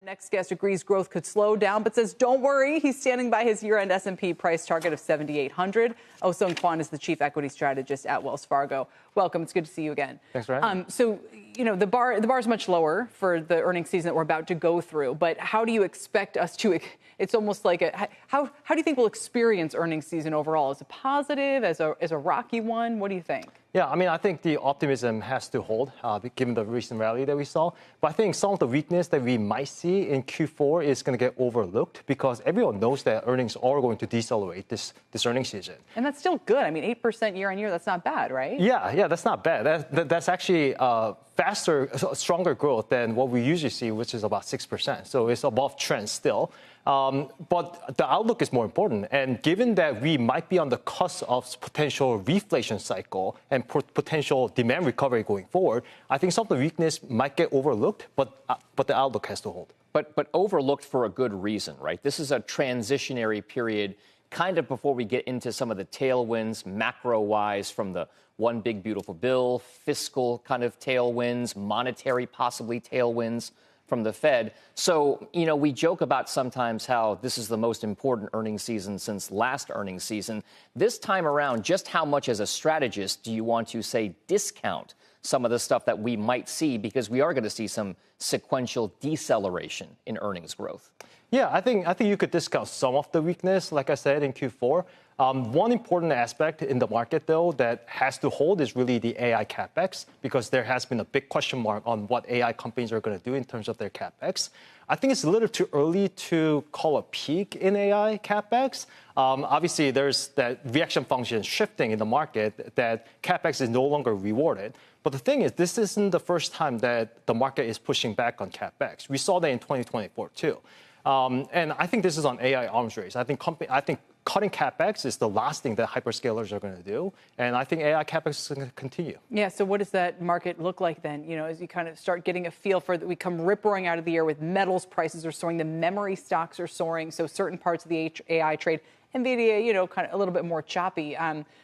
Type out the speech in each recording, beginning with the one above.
Next guest agrees growth could slow down, but says don't worry. He's standing by his year-end S&P price target of 7,800. Kwon is the chief equity strategist at Wells Fargo. Welcome. It's good to see you again. Thanks for having me. So, the bar is much lower for the earnings season that we're about to go through. But how do you expect us to? It's almost like how do you think we'll experience earnings season overall? As a positive, as a rocky one? What do you think? Yeah, I think the optimism has to hold, given the recent rally that we saw. But I think some of the weakness that we might see in Q4 is going to get overlooked because everyone knows that earnings are going to decelerate this earnings season. And that's still good. 8% year on year, that's not bad, right? Yeah, that's not bad. That's actually faster, stronger growth than what we usually see, which is about 6%. So it's above trend still. But the outlook is more important. And given that we might be on the cusp of potential reflation cycle and potential demand recovery going forward, I think some of the weakness might get overlooked, but the outlook has to hold. But overlooked for a good reason, right? This is a transitionary period kind of before we get into some of the tailwinds macro-wise from the one big beautiful bill, fiscal kind of tailwinds, monetary possibly tailwinds from the Fed. So, we joke about sometimes how this is the most important earnings season since last earnings season. This time around, just how much as a strategist do you want to, say, discount some of the stuff that we might see because we are going to see some sequential deceleration in earnings growth? Yeah, I think you could discuss some of the weakness, like I said, in Q4. One important aspect in the market, though, that has to hold is really the AI capex, because there has been a big question mark on what AI companies are going to do in terms of their capex. I think it's a little too early to call a peak in AI capex. Obviously, there's that reaction function shifting in the market that capex is no longer rewarded. But the thing is, this isn't the first time that the market is pushing back on capex. We saw that in 2024, too. And I think this is on AI arms race. I think cutting capex is the last thing that hyperscalers are going to do. And I think AI capex is going to continue. Yeah, so what does that market look like then? As you kind of start getting a feel for that, we come rip-roaring out of the year with metals prices are soaring, the memory stocks are soaring, so certain parts of the AI trade, NVIDIA, kind of a little bit more choppy.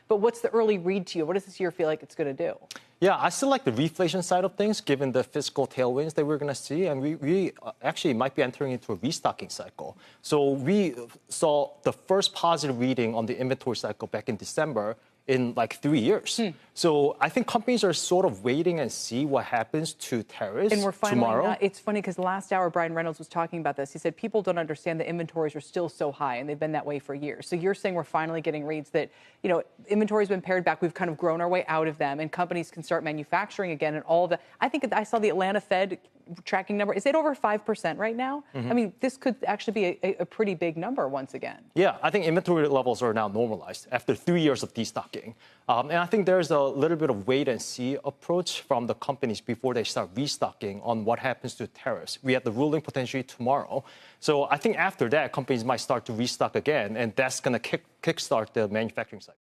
But what's the early read to you? What does this year feel like it's going to do? Yeah, I still like the reflation side of things, given the fiscal tailwinds that we're going to see. And we actually might be entering into a restocking cycle. So we saw the first positive reading on the inventory cycle back in December in like 3 years. So I think companies are sort of waiting and see what happens to tariffs and we're finally tomorrow. It's funny because last hour, Brian Reynolds was talking about this. He said people don't understand the inventories are still so high, and they've been that way for years. So you're saying we're finally getting reads that, inventory's been pared back. We've kind of grown our way out of them, and companies can start manufacturing again and all of that. I think I saw the Atlanta Fed tracking number. Is it over 5% right now? This could actually be a pretty big number once again. Yeah, I think inventory levels are now normalized after 3 years of destocking. And I think there's a little bit of wait and see approach from the companies before they start restocking on what happens to tariffs. We have the ruling potentially tomorrow. So I think after that, companies might start to restock again, and that's going to kickstart the manufacturing cycle.